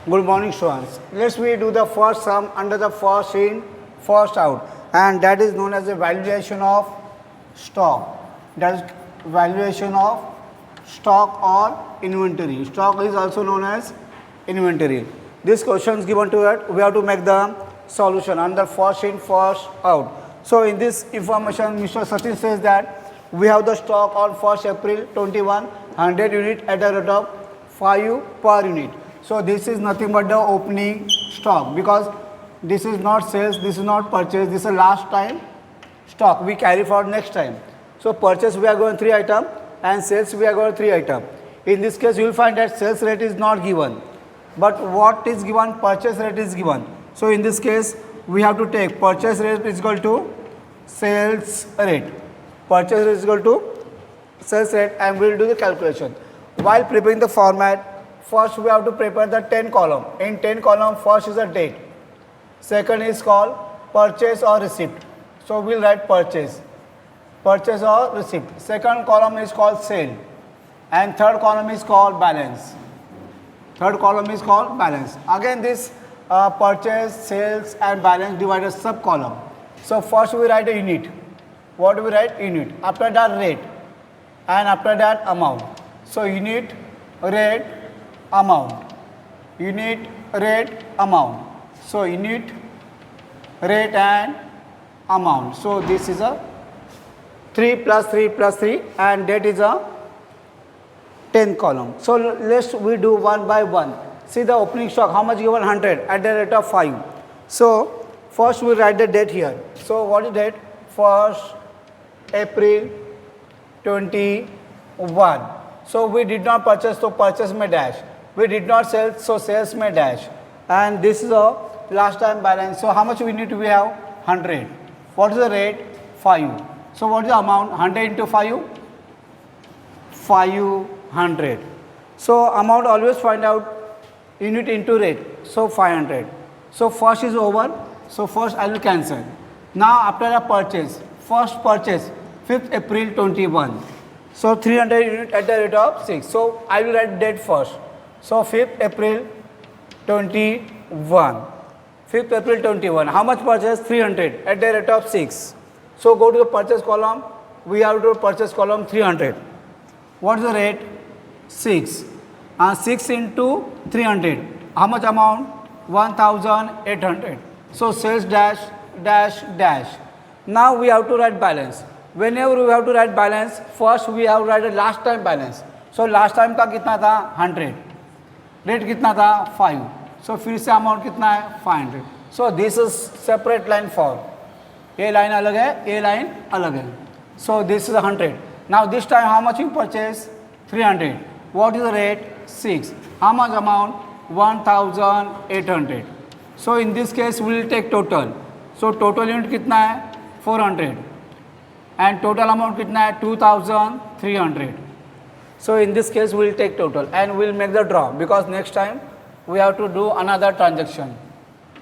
Good morning, students. Let's we do the first sum under the first in, first out, and that is known as the valuation of stock. That is valuation of stock or inventory. Stock is also known as inventory. This question is given to it. We have to make the solution under first in, first out. So in this information, Mr. Sachin says that we have the stock on 1st April 21, 100 unit at a rate of 5 per unit. So this is nothing but the opening stock, because this is not sales, this is not purchase, this is last time stock we carry for next time. So purchase we are going 3 item and sales we are going 3 item. In this case you will find that sales rate is not given, but what is given, purchase rate is given. So in this case we have to take purchase rate is equal to sales rate. Purchase rate is equal to sales rate, and we will do the calculation. While preparing the format, first we have to prepare the 10 column. In 10 column, first is a date. Second is called purchase or receipt. So we will write purchase or receipt. Second column is called sale, and third column is called balance. Third column is called balance. Again this purchase, sales and balance divided sub column. So first we write a unit. What do we write? Unit. After that rate, and after that amount. So unit, rate, amount. Unit, rate, amount. So unit, rate and amount. So this is a 3 plus 3 plus 3, and that is a 10 column. So let's we do one by one. See the opening stock, how much given? 100 at the rate of 5. So first we write the date here. So what is date? 1st April 21. So we did not purchase, so purchase may dash. We did not sell, so sales may dash. And this is a last time balance. So how much we need to we have? 100. What is the rate? 5. So what is the amount? 100 into 5? 500. So amount always find out unit into rate. So 500. So first is over. So first I will cancel. Now after a purchase, first purchase 5th April 21. So 300 unit at the rate of 6. So I will write date first. So 5th April 21. 5th April 21. How much purchase? 300 at the rate of 6. So go to the purchase column. We have to purchase column 300. What is the rate? 6. 6 into 300. How much amount? 1800. So sales dash dash dash. Now we have to write balance. Whenever we have to write balance, first we have to write a last time balance. So last time का कितना था? 100. Rate कितना था? 5. So फिर से amount कितना है? 500. So this is separate line for. A line अलग है, A line अलग है. So this is 100. Now this time how much you purchase? 300. What is the rate? 6. How much amount? 1800. So in this case we will take total. So total unit कितना है? 400. And total amount कितना है? 2300. So in this case we will take total and we will make the draw, because next time we have to do another transaction.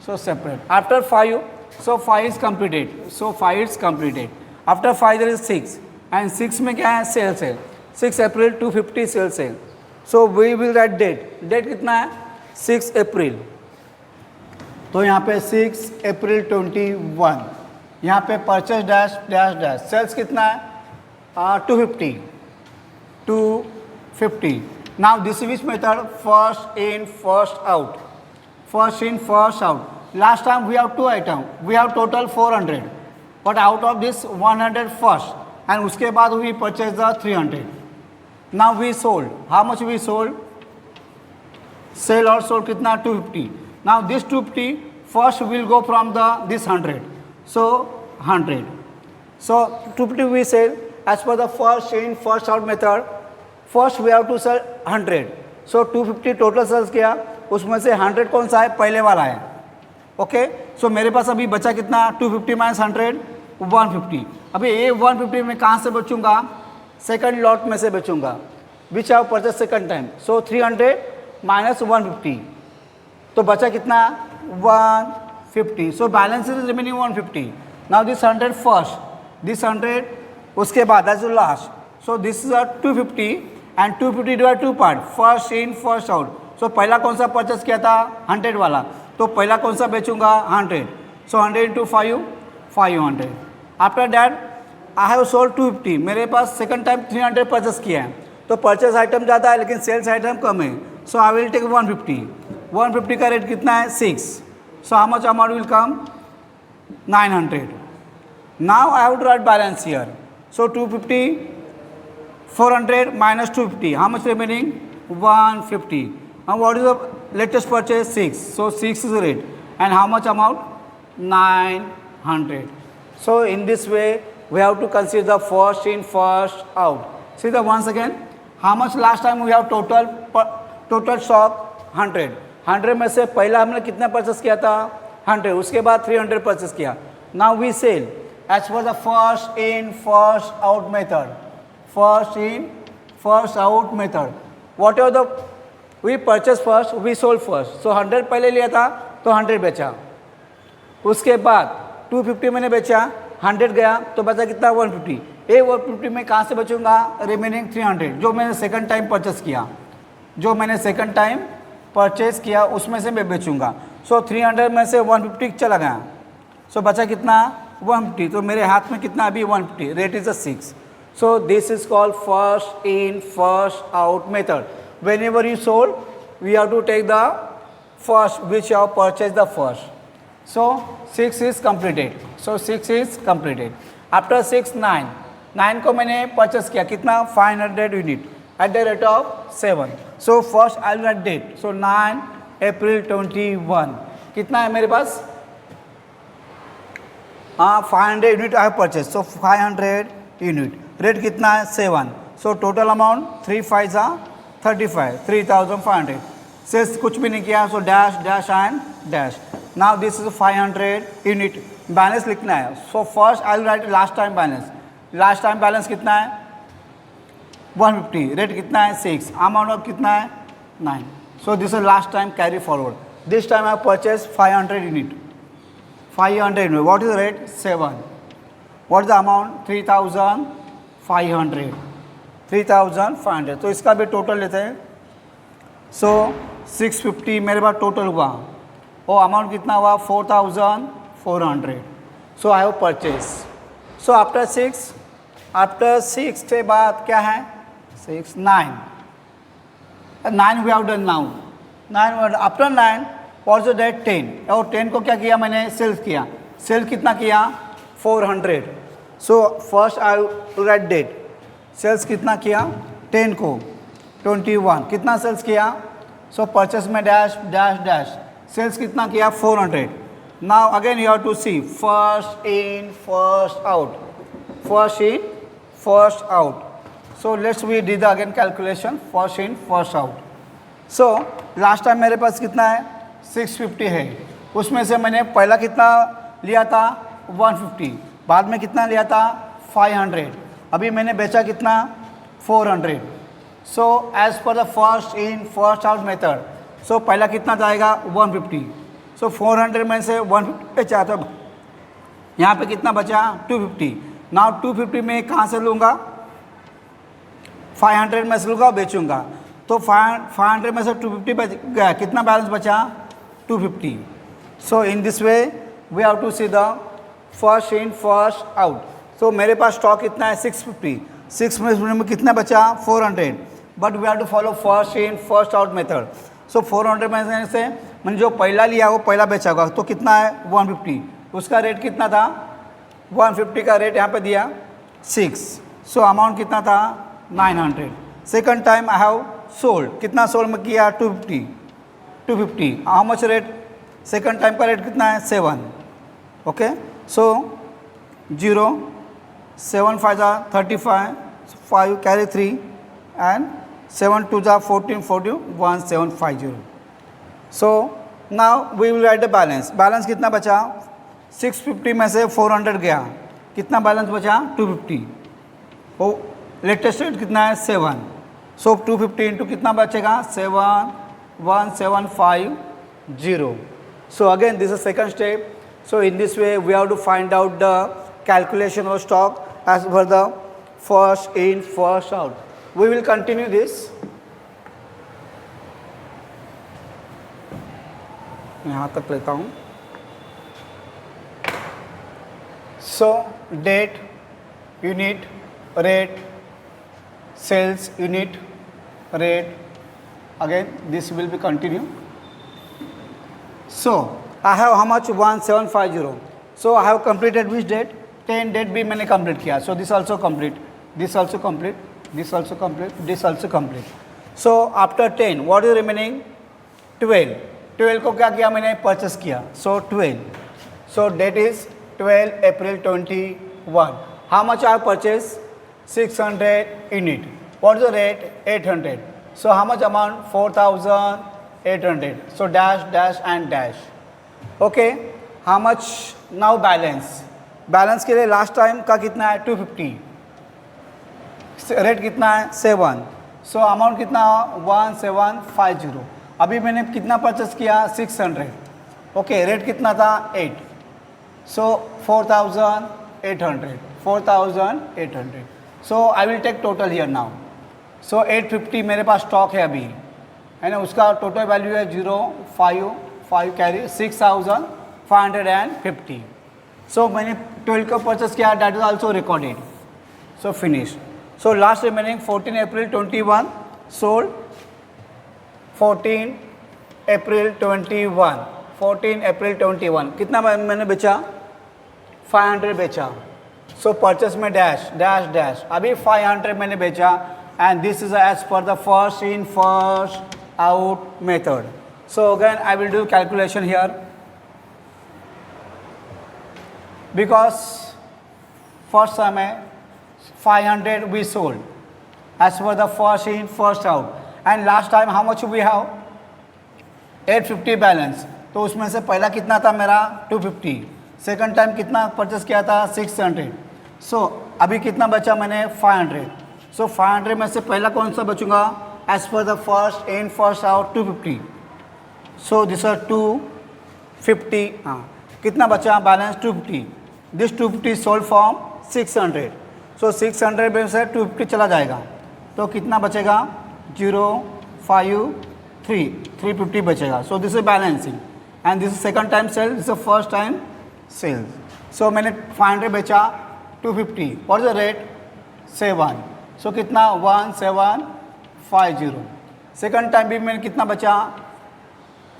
So separate. After 5, so 5 is completed. So 5 is completed. After 5 there is 6, and 6 में क्या है? Sale sale. 6 April 250 sale sale. So we will write date. Date कितना है? 6 April. तो यहाँ पे 6 April 21. यहाँ पे purchase dash dash dash. Sales कितना है? 250. 250. Now this is which method? First in, first out. First in, first out. Last time we have 2 items. We have total 400. But out of this 100 first, and उसके बाद we purchased the 300. Now we sold. How much we sold? Sale or sold कितना? 250. Now this 250 first will go from the this 100. So 100. So 250 we sell as per the first in, first out method. First we have to sell 100. So 250 total sales किया, उसमें से 100 कौन सा है? पहले वाला है. ओके. सो मेरे पास अभी बचा कितना? 250 माइनस 100 150. अभी ये 150 में कहाँ से बचूंगा? सेकंड लॉट में से बचूंगा. Which have purchase second time. So 300 minus 150. तो बचा कितना? 150. So balance is remaining 150. Now this 100 first, this 100 उसके बाद, that's the last. So this is 250 and 250 divided 2 part, first in, first out. सो पहला कौन सा परचेस किया था 100 वाला, तो पहला कौन सा बेचूंगा 100, सो 100 into 5 500. After that I have sold 250, मेरे पास सेकंड टाइम 300 परचेस किया है, तो परचेस आइटम ज़्यादा है लेकिन सेल्स आइटम कम है, सो आई विल टेक 150. 150 का रेट कितना है 6, so how much amount will come 900. Now I have to write balance here, so 250 400 minus 250, how much remaining 150. And what is the latest purchase 6, so 6 is the rate, and how much amount 900. So in this way we have to consider the first in first out. See the once again, how much last time we have total stock 100 में से पहला हमने कितना purchase किया था 100, उसके बाद 300 purchase किया. Now we sell as per the first in first out method. First in first out method. Whatever the we purchase first, we sold first. So 100 पहले लिया था तो 100 बेचा, उसके बाद 250 मैंने बेचा, 100 गया तो बचा कितना 150. 150 में कहाँ से बचूंगा रिमेनिंग 300 जो मैंने सेकंड टाइम परचेस किया, उसमें से मैं बेचूंगा. सो 300 में से 150 चला गया, सो बचा कितना 150, तो मेरे हाथ में कितना अभी 150, rate is 6. So this is called first in first out method. Whenever you sold, we have to take the first which you have purchased the first. So 6 is completed. So 6 is completed. After 6 9 को मैंने purchase किया कितना 500 unit at the rate of 7. So first I will write date. So 9 April 21. कितना है मेरे पास 500 unit I have purchased. So 500 unit, rate कितना है 7, so total amount 3 5 35, 3500. Sales कुछ भी नहीं किया, so dash dash and dash. Now this is 500 unit. Balance लिखना है, सो first I will write last time balance. Last time balance कितना है 150, रेट कितना है 6, अमाउंट ऑफ कितना है 9. सो this is last time carry forward. This time I purchase 500 unit. 500 unit, what is the rate 7. What is the amount 3500. 3500, तो इसका भी total लेते हैं. सो 650 मेरे पास टोटल हुआ, वो अमाउंट कितना हुआ 4400. So I have purchase. So after 6 के बाद क्या है 6 9 we have done now. 9 after 9 what is the date 10, और 10 को क्या किया मैंने सेल्स किया. सेल्स कितना किया 400. So first I write date, sales कितना किया 10 को 21, कितना सेल्स किया. सो परचेस में डैश डैश डैश, सेल्स कितना किया 400. Now again you have to see first in first out, first in first out. So let's we do the again calculation first in first out. So last time मेरे पास कितना है 650 है, उसमें से मैंने पहला कितना लिया था 150, बाद में कितना लिया था 500, अभी मैंने बेचा कितना 400. So as per the first in first out method, सो पहला कितना जाएगा 150. सो 400 में से 150 बेचा, तो यहाँ पे कितना बचा 250. नाउ 250 में कहाँ से लूँगा 500 में से लूँगा बेचूँगा, तो 500 में से 250 बच गया, कितना बैलेंस बचा 250. So in this way we have to see the first in first out. तो मेरे पास स्टॉक कितना है 650, 6 में कितना बचा 400, but we have to follow first in first out method. So 400 में से मैंने जो पहला लिया वो पहला बेचा होगा, तो कितना है 150, उसका रेट कितना था 150 का रेट यहाँ पे दिया 6. सो अमाउंट कितना था 900. Second time I have sold, कितना सोल्ड में किया 250. How much rate, second time का रेट कितना है 7. Okay, so 0 7 5 35, 5 carry 3 and 7 2 14 14 1750. So now we will write the balance. Balance कितना बचा 650 में से 400 गया, कितना बैलेंस बचा 250. ओ लेटेस्ट रेट कितना है 7. सो 250 इंटू कितना बचेगा 71750. So again this is second step. So in this way we have to find out the calculation of stock as per the first in first out. We will continue this. यहाँ तक लेता हूँ. So date, unit, rate, sales unit, rate. Again this will be continue. So I have how much? 1750. So I have completed which date? 10 date भी मैंने complete किया. So this also complete, this also complete, this also complete, this also complete. So after 10 what is remaining? 12. 12 को क्या किया मैंने? Purchase किया. So 12. So date is 12 April 21. How much I have purchased? 600 unit. What is the rate? 800. So how much amount? 4800. So dash, dash and dash. Okay. How much now balance? Balance के लिए last time का कितना है? 250. Rate कितना है? 7. So amount कितना? 1750. अभी मैंने कितना परचेस किया? 600. Okay. Rate कितना था? 8. So 4800. 4800. So I will take total here now. So 850 मेरे पास स्टॉक है अभी, है ना. उसका टोटल वैल्यू है 055 कैरी 6550. सो मैंने 12 को परचेस किया. That is also recorded. So finish. So last remaining 14 April 21 sold. 14 April 21. 14 April 21 कितना मैंने बेचा? 500 बेचा. सो परचेस में डैश डैश डैश. अभी 500 मैंने बेचा. And this is as per the first in first out method. So again I will do calculation here because first समय 500 we sold as per the first in first out. And last time how much we have? 850 balance. तो उसमें से पहला कितना था मेरा? 250. Second time कितना purchase किया था? 600. सो अभी कितना बचा मैंने? 500. सो 500 में से पहला कौन सा बचूंगा? As per the first in first out 250. So this are 250. हाँ, कितना बचा बैलेंस? 250. This 250 sold from 600. सो 600 में से 250 चला जाएगा तो कितना बचेगा? 053. 350 बचेगा. So this is balancing and this is second time sale. This is first time sales. So मैंने 500 बेचा 250. What is the rate? 7. So कितना? 1750. सेकंड टाइम भी मैंने कितना बचा?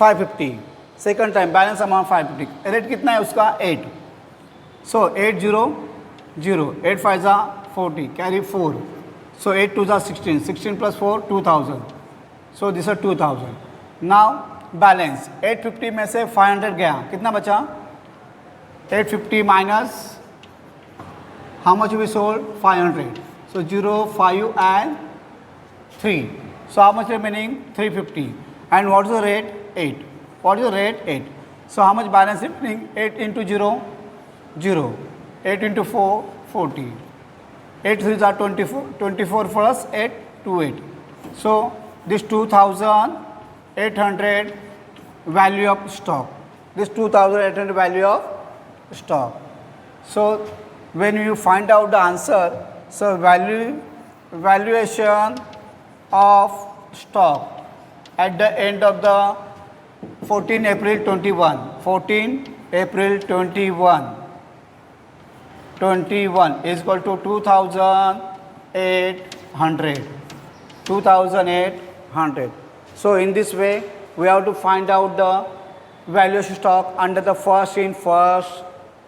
550. Second time balance amount 550. Rate कितना है उसका? 8. सो 800. 8 5 जा 40 कैरी 4. सो 8 2 जा 16. 16 plus 4 2000. So this are 2000. Now balance 850 में से 500 गया. कितना बचा? 850 minus how much we sold? 500. So 0, 5 and 3. So how much remaining? 350. And what is the rate? 8. What is the rate? 8. So how much balance remaining? 8 into 0? 0. 8 into 4? 40. 8 3s are 24. 24 plus 8? 28. So this 2800 value of stock. This 2800 value of stock. So when you find out the answer, so valuation of stock at the end of the 14 April 21. 14 April 21 is equal to 2800. 2800. So in this way we have to find out the valuation stock under the first in first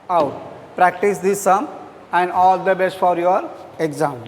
out. Practice this sum and all the best for your exam.